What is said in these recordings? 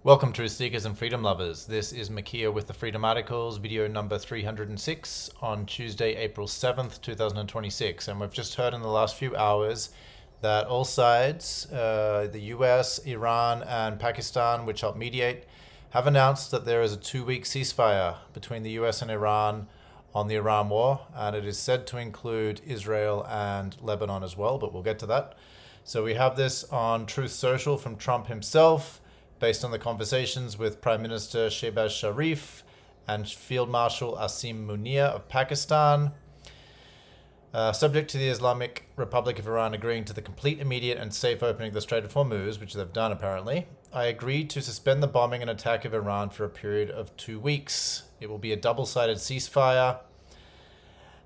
Welcome, truth seekers and freedom lovers. This is Makia with the Freedom Articles, video number 306 on Tuesday, April 7th, 2026. And we've just heard in the last few hours that all sides, the US, Iran, and Pakistan, which help mediate, have announced that there is a 2-week ceasefire between the US and Iran on the Iran war. And it is said to include Israel and Lebanon as well, but we'll get to that. So we have this on Truth Social from Trump himself, based on the conversations with Prime Minister Shehbaz Sharif and Field Marshal Asim Munir of Pakistan. Subject to the Islamic Republic of Iran agreeing to the complete, immediate, and safe opening of the Strait of Hormuz, which they've done apparently, I agreed to suspend the bombing and attack of Iran for a period of 2 weeks. It will be a double-sided ceasefire.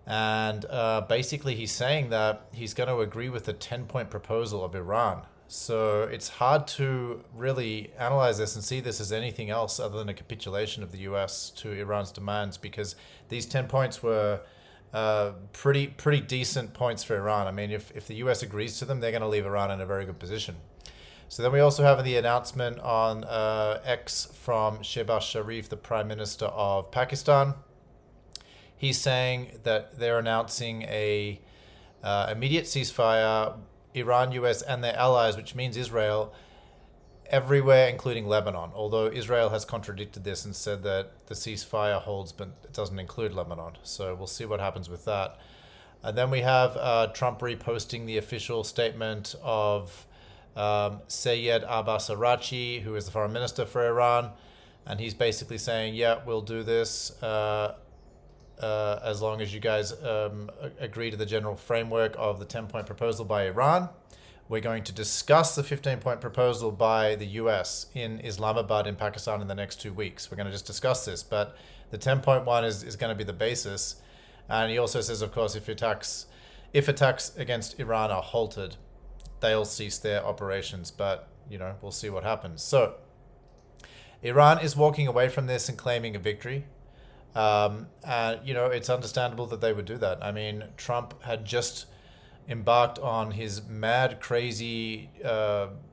And basically he's saying that he's going to agree with the 10-point proposal of Iran. So it's hard to really analyze this and see this as anything else other than a capitulation of the US to Iran's demands, because these 10 points were pretty decent points for Iran. I mean, if the US agrees to them, they're going to leave Iran in a very good position. So then we also have the announcement on X from Shehbaz Sharif, the Prime Minister of Pakistan. He's saying that they're announcing a immediate ceasefire, Iran, US, and their allies, which means Israel, everywhere, including Lebanon. Although Israel has contradicted this and said that the ceasefire holds, but it doesn't include Lebanon. So we'll see what happens with that. And then we have Trump reposting the official statement of Sayed Abbas Araghchi, who is the foreign minister for Iran. And he's basically saying, yeah, we'll do this as long as you guys agree to the general framework of the 10-point proposal by Iran. We're going to discuss the 15-point proposal by the US in Islamabad in Pakistan in the next 2 weeks. We're going to just discuss this, but the 10-point one is going to be the basis. And he also says, of course, if attacks against Iran are halted, they'll cease their operations. But, we'll see what happens. So Iran is walking away from this and claiming a victory. And, it's understandable that they would do that. I mean, Trump had just embarked on his mad, crazy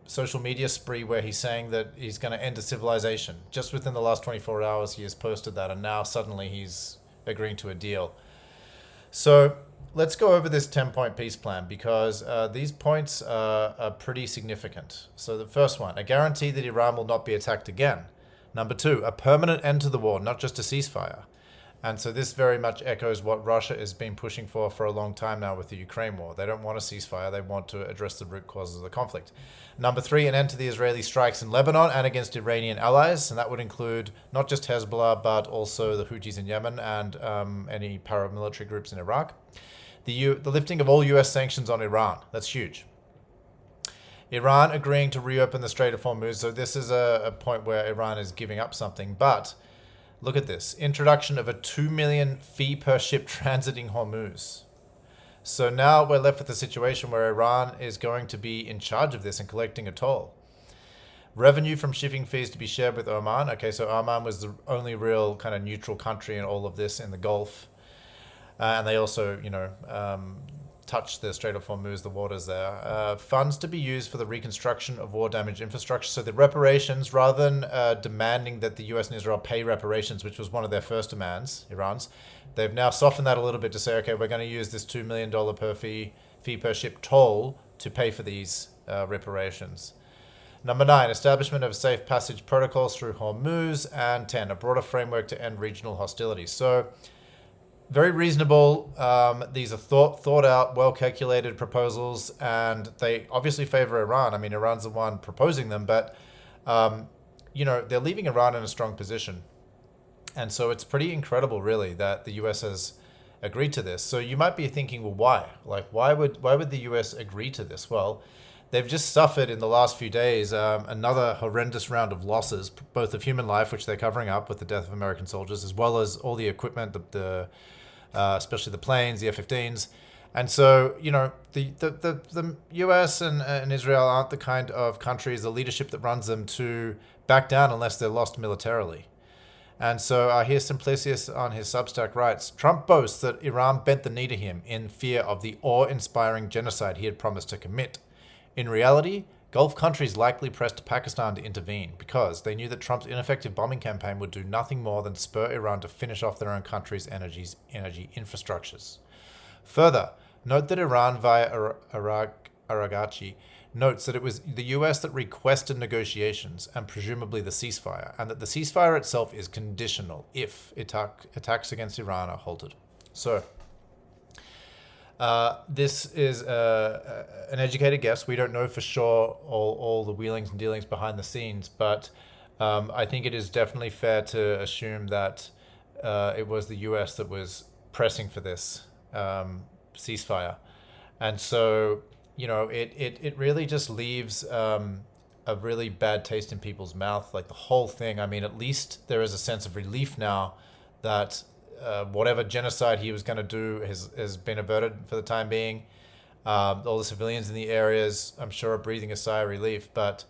social media spree where he's saying that he's going to end a civilization. Just within the last 24 hours, he has posted that, and now suddenly he's agreeing to a deal. So let's go over this 10-point peace plan, because these points are pretty significant. So the first one, a guarantee that Iran will not be attacked again. Number 2, a permanent end to the war, not just a ceasefire. And so this very much echoes what Russia has been pushing for a long time now with the Ukraine war. They don't want a ceasefire. They want to address the root causes of the conflict. Number 3, an end to the Israeli strikes in Lebanon and against Iranian allies. And that would include not just Hezbollah, but also the Houthis in Yemen and any paramilitary groups in Iraq. The lifting of all US sanctions on Iran. That's huge. Iran agreeing to reopen the Strait of Hormuz. So this is a point where Iran is giving up something. But look at this. Introduction of a $2 million fee per ship transiting Hormuz. So now we're left with a situation where Iran is going to be in charge of this and collecting a toll. Revenue from shipping fees to be shared with Oman. Okay, so Oman was the only real kind of neutral country in all of this in the Gulf. And they also, touch the Strait of Hormuz, the waters there. Funds to be used for the reconstruction of war-damaged infrastructure. So the reparations, rather than demanding that the US and Israel pay reparations, which was one of their first demands, Iran's, they've now softened that a little bit to say, okay, we're going to use this $2 million per fee per ship toll to pay for these reparations. Number 9, establishment of safe passage protocols through Hormuz. And 10, a broader framework to end regional hostilities. So very reasonable. These are thought out, well-calculated proposals, and they obviously favor Iran. I mean, Iran's the one proposing them, but, they're leaving Iran in a strong position. And so it's pretty incredible, really, that the US has agreed to this. So you might be thinking, well, why? Like, why would the US agree to this? Well, they've just suffered in the last few days another horrendous round of losses, both of human life, which they're covering up with the death of American soldiers, as well as all the equipment, especially the planes, the F-15s. And so, the US and Israel aren't the kind of countries, the leadership that runs them, to back down unless they're lost militarily. And so here Simplicius on his Substack writes, Trump boasts that Iran bent the knee to him in fear of the awe-inspiring genocide he had promised to commit. In reality, Gulf countries likely pressed Pakistan to intervene because they knew that Trump's ineffective bombing campaign would do nothing more than spur Iran to finish off their own country's energy infrastructures. Further, note that Iran via Aragchi notes that it was the US that requested negotiations and presumably the ceasefire, and that the ceasefire itself is conditional if attacks against Iran are halted. So, this is an educated guess. We don't know for sure all the wheelings and dealings behind the scenes, but I think it is definitely fair to assume that it was the US that was pressing for this ceasefire. And so, you know, it really just leaves a really bad taste in people's mouth, like the whole thing. I mean, at least there is a sense of relief now that whatever genocide he was going to do has been averted for the time being. All the civilians in the areas, I'm sure, are breathing a sigh of relief. But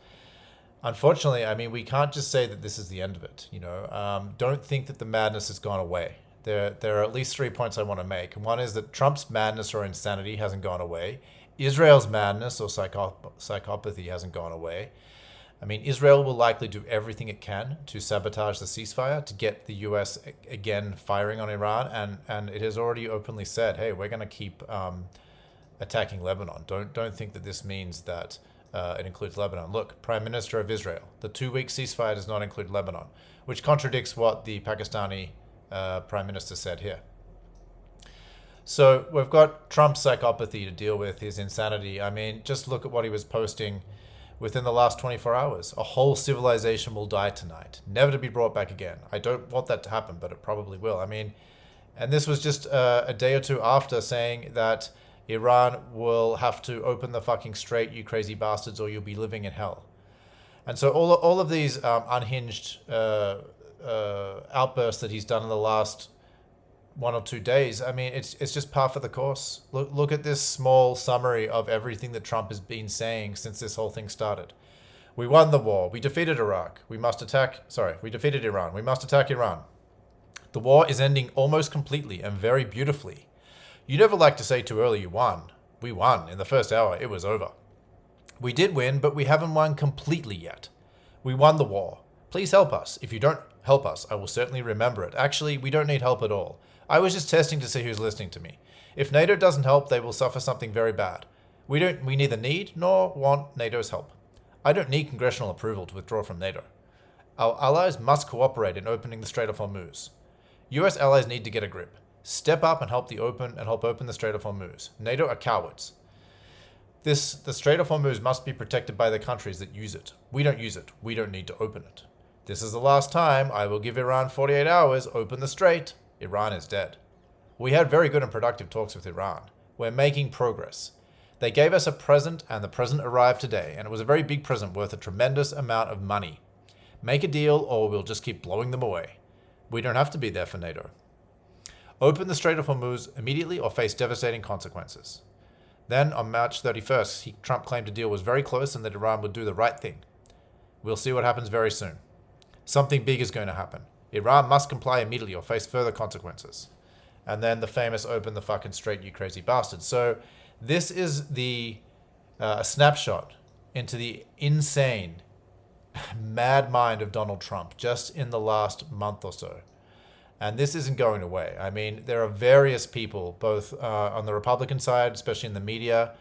unfortunately, I mean, we can't just say that this is the end of it. You know, don't think that the madness has gone away. There are at least 3 points I want to make. One is that Trump's madness or insanity hasn't gone away. Israel's madness or psychopathy hasn't gone away. I mean, Israel will likely do everything it can to sabotage the ceasefire, to get the US again firing on Iran, and it has already openly said, hey, we're going to keep attacking Lebanon. Don't think that this means that it includes Lebanon. Look, Prime Minister of Israel, the 2-week ceasefire does not include Lebanon, which contradicts what the Pakistani Prime Minister said here. So we've got Trump's psychopathy to deal with, his insanity. I mean, just look at what he was posting within the last 24 hours. A whole civilization will die tonight, never to be brought back again. I don't want that to happen, but it probably will. I mean, and this was just a day or two after saying that Iran will have to open the fucking strait, you crazy bastards, or you'll be living in hell. And so all of these unhinged outbursts that he's done in the last 1 or 2 days, I mean, it's just par for the course. Look at this small summary of everything that Trump has been saying since this whole thing started. We won the war. We defeated Iraq. We defeated Iran. We must attack Iran. The war is ending almost completely and very beautifully. You never like to say too early you won. We won. In the first hour, it was over. We did win, but we haven't won completely yet. We won the war. Please help us. If you don't help us, I will certainly remember it. Actually, we don't need help at all. I was just testing to see who's listening to me. If NATO doesn't help, they will suffer something very bad. We neither need nor want NATO's help. I don't need congressional approval to withdraw from NATO. Our allies must cooperate in opening the Strait of Hormuz. US allies need to get a grip. Step up and help open the Strait of Hormuz. NATO are cowards. The Strait of Hormuz must be protected by the countries that use it. We don't use it. We don't need to open it. This is the last time. I will give Iran 48 hours. Open the strait. Iran is dead. We had very good and productive talks with Iran. We're making progress. They gave us a present, and the present arrived today, and it was a very big present worth a tremendous amount of money. Make a deal, or we'll just keep blowing them away. We don't have to be there for NATO. Open the Strait of Hormuz immediately or face devastating consequences. Then, on March 31st, Trump claimed a deal was very close and that Iran would do the right thing. We'll see what happens very soon. Something big is going to happen. Iran must comply immediately or face further consequences. And then the famous open the fucking strait, you crazy bastards. So this is the snapshot into the insane, mad mind of Donald Trump just in the last month or so. And this isn't going away. I mean, there are various people, both on the Republican side, especially in the media,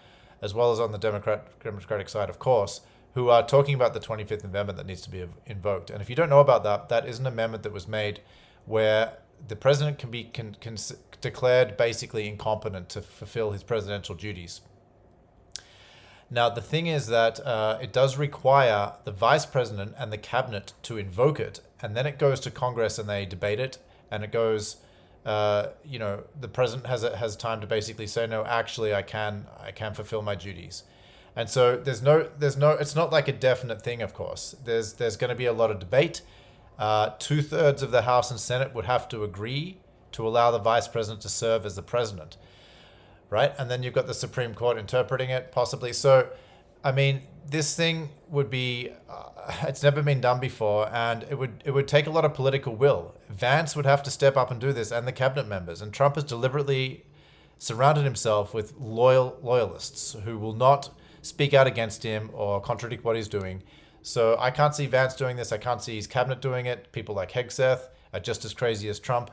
as well as on the Democratic side, of course, who are talking about the 25th Amendment that needs to be invoked. And if you don't know about that, that is an amendment that was made where the president can be declared basically incompetent to fulfill his presidential duties. Now, the thing is that it does require the vice president and the cabinet to invoke it, and then it goes to Congress and they debate it, and it goes, the president has time to basically say, no, actually, I can fulfill my duties. And so there's no, it's not like a definite thing, of course. There's going to be a lot of debate. 2/3 of the House and Senate would have to agree to allow the vice president to serve as the president, right? And then you've got the Supreme Court interpreting it, possibly. So, I mean, this thing would be, it's never been done before, and it would take a lot of political will. Vance would have to step up and do this, and the cabinet members. And Trump has deliberately surrounded himself with loyalists who will not speak out against him or contradict what he's doing. So I can't see Vance doing this. I can't see his cabinet doing it. People like Hegseth are just as crazy as Trump.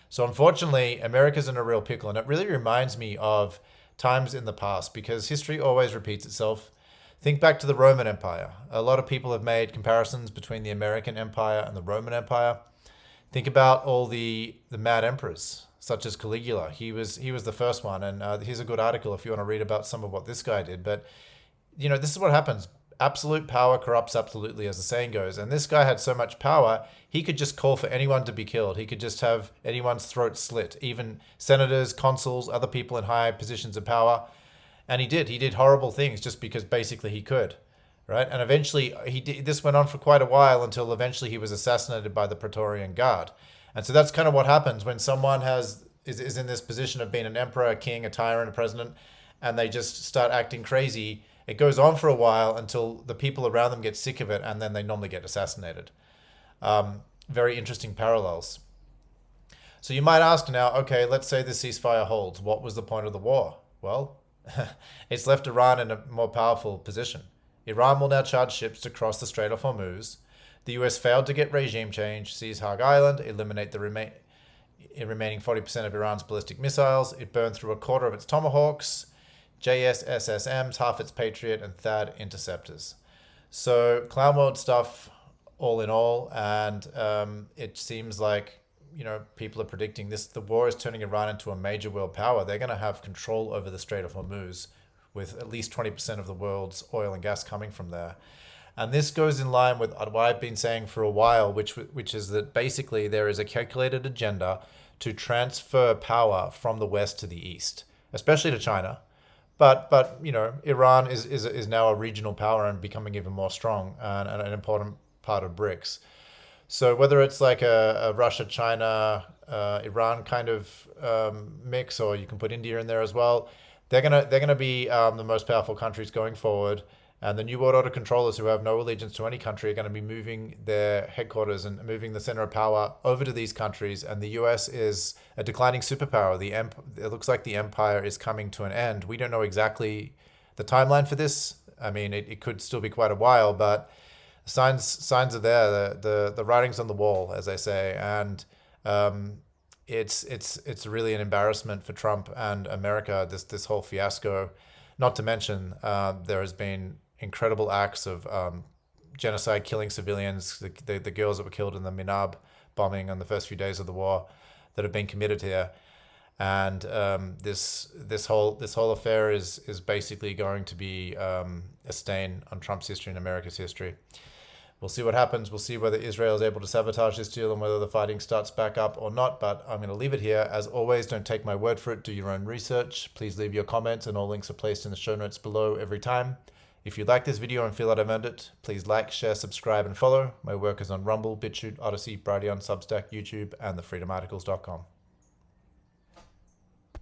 So unfortunately, America's in a real pickle. And it really reminds me of times in the past, because history always repeats itself. Think back to the Roman Empire. A lot of people have made comparisons between the American Empire and the Roman Empire. Think about all the mad emperors, such as Caligula. He was the first one. And here's a good article if you want to read about some of what this guy did. But, this is what happens. Absolute power corrupts absolutely, as the saying goes. And this guy had so much power, he could just call for anyone to be killed. He could just have anyone's throat slit, even senators, consuls, other people in high positions of power. And he did horrible things just because basically he could, right? And eventually this went on for quite a while until eventually he was assassinated by the Praetorian Guard. And so that's kind of what happens when someone is in this position of being an emperor, a king, a tyrant, a president, and they just start acting crazy. It goes on for a while until the people around them get sick of it, and then they normally get assassinated. Very interesting parallels. So you might ask now, okay, let's say the ceasefire holds. What was the point of the war? Well, it's left Iran in a more powerful position. Iran will now charge ships to cross the Strait of Hormuz. The US failed to get regime change, seize Hog Island, eliminate the remaining 40% of Iran's ballistic missiles. It burned through a quarter of its Tomahawks, JSSMs, half its Patriot, and THAAD interceptors. So clown world stuff all in all, and it seems like people are predicting this. The war is turning Iran into a major world power. They're going to have control over the Strait of Hormuz, with at least 20% of the world's oil and gas coming from there. And this goes in line with what I've been saying for a while, which is that basically there is a calculated agenda to transfer power from the West to the East, especially to China. But Iran is now a regional power and becoming even more strong and an important part of BRICS. So whether it's like a Russia, China, Iran kind of mix, or you can put India in there as well, they're gonna be the most powerful countries going forward. And the New World Order controllers, who have no allegiance to any country, are going to be moving their headquarters and moving the center of power over to these countries. And the US is a declining superpower. It looks like the empire is coming to an end. We don't know exactly the timeline for this. I mean, it could still be quite a while, but signs are there. The writing's on the wall, as I say. And it's really an embarrassment for Trump and America, this whole fiasco. Not to mention, there has been incredible acts of genocide, killing civilians, the girls that were killed in the Minab bombing on the first few days of the war that have been committed here. And this whole affair is basically going to be a stain on Trump's history and America's history. We'll see what happens. We'll see whether Israel is able to sabotage this deal and whether the fighting starts back up or not. But I'm going to leave it here. As always, don't take my word for it. Do your own research. Please leave your comments, and all links are placed in the show notes below every time. If you like this video and feel that I've earned it, please like, share, subscribe, and follow. My work is on Rumble, BitChute, Odysee, Brighteon, Substack, YouTube, and thefreedomarticles.com.